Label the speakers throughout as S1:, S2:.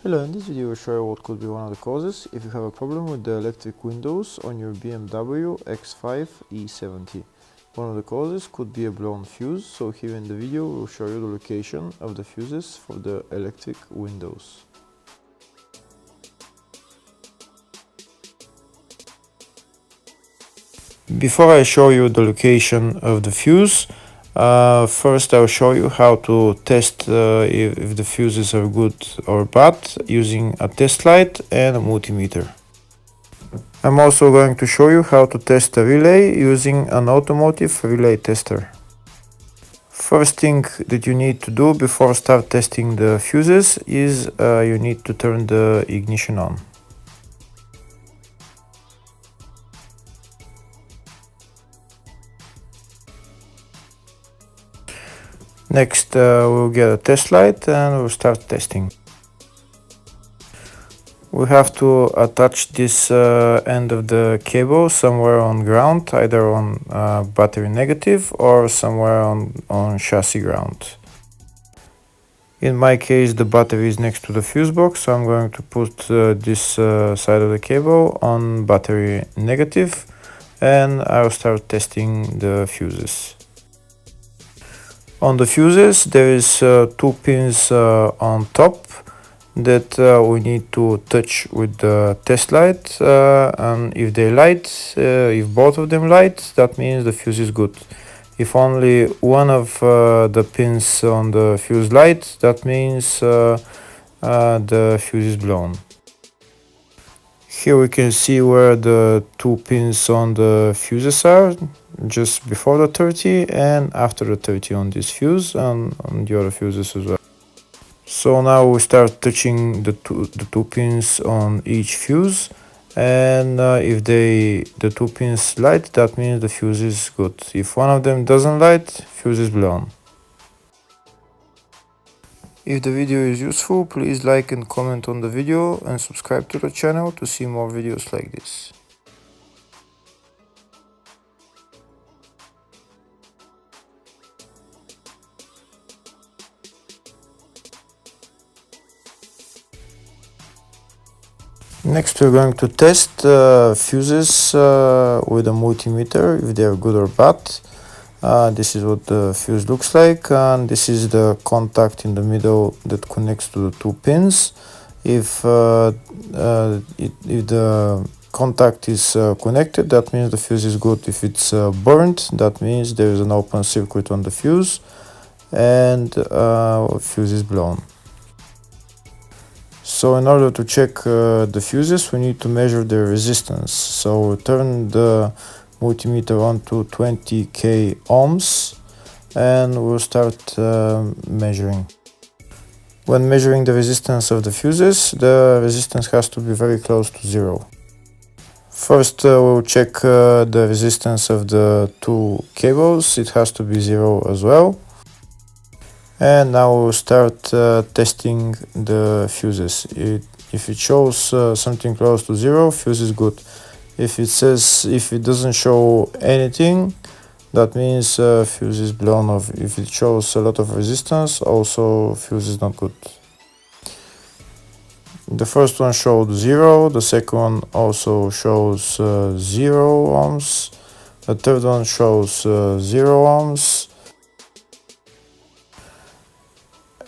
S1: Hello, in this video I will show you what could be one of the causes if you have a problem with the electric windows on your BMW X5 E70. One of the causes could be a blown fuse, so here in the video we will show you the location of the fuses for the electric windows. Before I show you the location of the fuse, first I'll show you how to test if the fuses are good or bad using a test light and a multimeter. I'm also going to show you how to test a relay using an automotive relay tester. First thing that you need to do before start testing the fuses is you need to turn the ignition on. Next we'll get a test light and we'll start testing. We have to attach this end of the cable somewhere on ground, either on battery negative or somewhere on chassis ground. In my case the battery is next to the fuse box, so I'm going to put this side of the cable on battery negative and I'll start testing the fuses. On the fuses there is two pins on top that we need to touch with the test light, and if they light, if both of them light, that means the fuse is good. If only one of the pins on the fuse light, that means the fuse is blown. Here we can see where the two pins on the fuses are, just before the 30 and after the 30 on this fuse and on the other fuses as well. So now we start touching the two pins on each fuse, and if the two pins light, that means the fuse is good. If one of them doesn't light, fuse is blown. If the video is useful, please like and comment on the video and subscribe to the channel to see more videos like this. Next we're going to test fuses with a multimeter, if they are good or bad. This is what the fuse looks like, and this is the contact in the middle that connects to the two pins. If the contact is connected, that means the fuse is good. If it's burnt, that means there is an open circuit on the fuse and fuse is blown. So in order to check the fuses, we need to measure the resistance. So turn the multimeter on to 20k ohms and we'll start measuring. When measuring the resistance of the fuses, the resistance has to be very close to zero. First we'll check the resistance of the two cables. It has to be zero as well. And now we'll start testing the fuses. If it shows something close to zero, fuse is good. If it doesn't show anything, that means fuse is blown off. If it shows a lot of resistance, also fuse is not good. The first one showed 0, the second one also shows 0 ohms, the third one shows 0 ohms,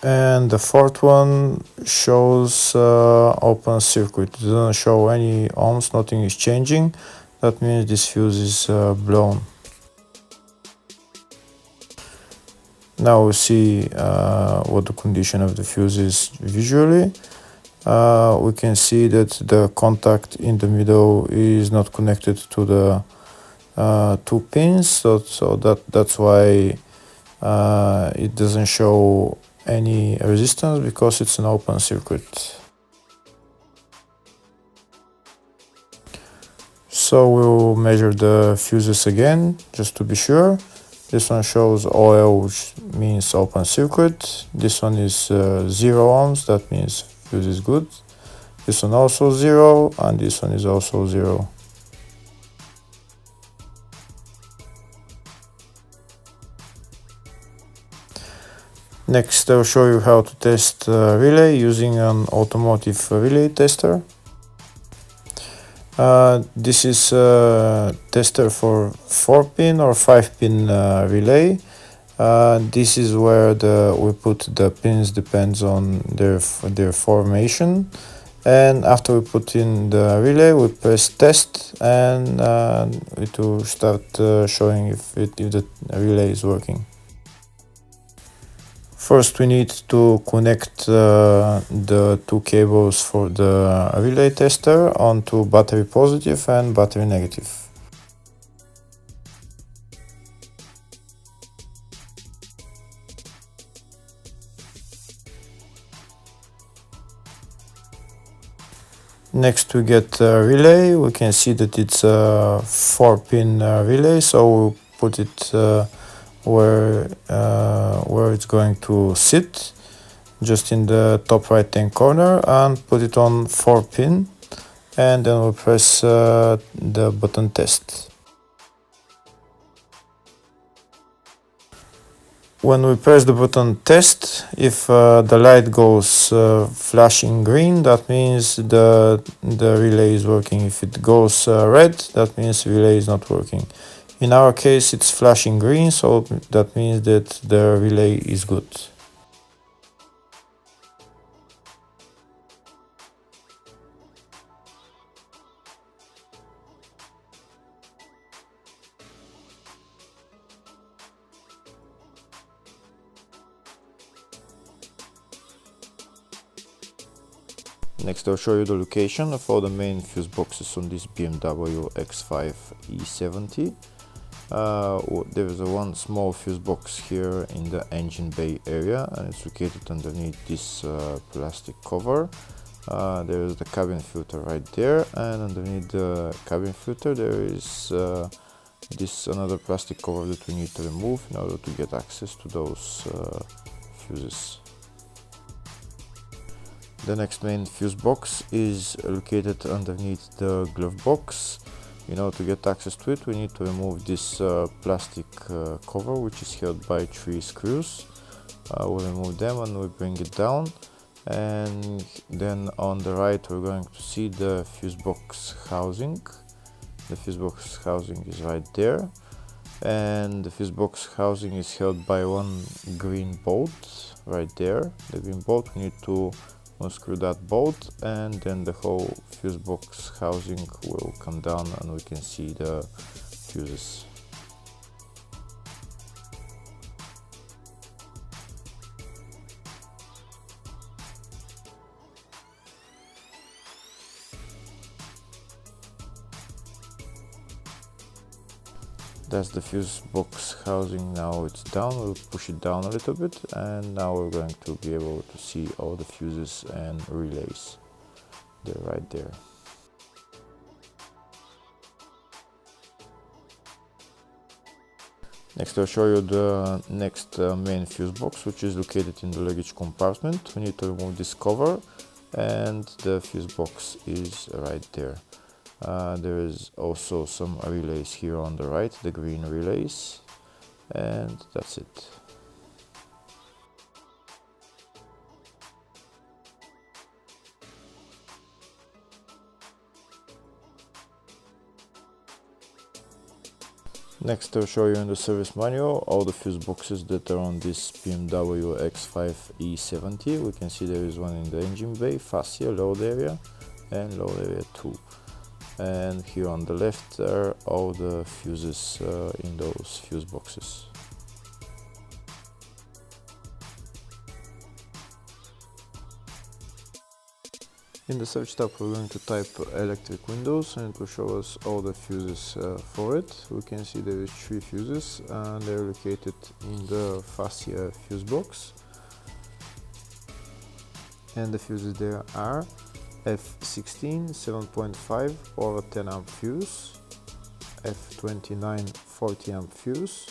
S1: and the fourth one shows open circuit. It doesn't show any ohms, nothing is changing. That means this fuse is blown. Now we see what the condition of the fuse is visually. We can see that the contact in the middle is not connected to the two pins, so that's why it doesn't show any resistance, because it's an open circuit. So we'll measure the fuses again just to be sure. This one shows OL, which means open circuit. This one is 0 ohms, that means fuse is good. This one also 0, and this one is also 0. Next, I'll show you how to test relay using an automotive relay tester. This is a tester for 4-pin or 5-pin relay. This is where we put the pins, depends on their formation. And after we put in the relay, we press test, and it will start showing if the relay is working. First, we need to connect the two cables for the relay tester onto battery positive and battery negative. Next, we get a relay. We can see that it's a 4-pin relay, so we'll put it where it's going to sit, just in the top right hand corner, and put it on 4-pin, and then we'll press the button test. When we press the button test, if the light goes flashing green, that means the relay is working. If it goes red, that means the relay is not working. In our case, it's flashing green, so that means that the relay is good. Next, I'll show you the location of all the main fuse boxes on this BMW X5 E70. There is one small fuse box here in the engine bay area, and it's located underneath this plastic cover. There is the cabin filter right there, and underneath the cabin filter there is this another plastic cover that we need to remove in order to get access to those fuses. The next main fuse box is located underneath the glove box. In order to get access to it, we need to remove this plastic cover, which is held by 3 screws. We'll remove them and we'll bring it down, and then on the right we're going to see the fuse box housing. The fuse box housing is right there, and the fuse box housing is held by one green bolt right there. The green bolt, we need to unscrew that bolt, and then the whole fuse box housing will come down and we can see the fuses. That's the fuse box housing. Now it's down. We'll push it down a little bit, and now we're going to be able to see all the fuses and relays. They're right there. Next, I'll show you the next main fuse box, which is located in the luggage compartment. We need to remove this cover, and the fuse box is right there. There is also some relays here on the right, the green relays, and that's it. Next, I'll show you in the service manual all the fuse boxes that are on this BMW X5 E70. We can see there is one in the engine bay, fascia, load area, and load area 2. And here on the left are all the fuses in those fuse boxes. In the search tab we're going to type electric windows, and it will show us all the fuses for it. We can see there is 3 fuses, and they're located in the fascia fuse box. And the fuses there are F16 7.5 or a 10 amp fuse, F29 40 amp fuse,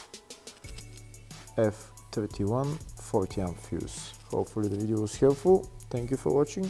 S1: F31 40 amp fuse. Hopefully the video was helpful. Thank you for watching.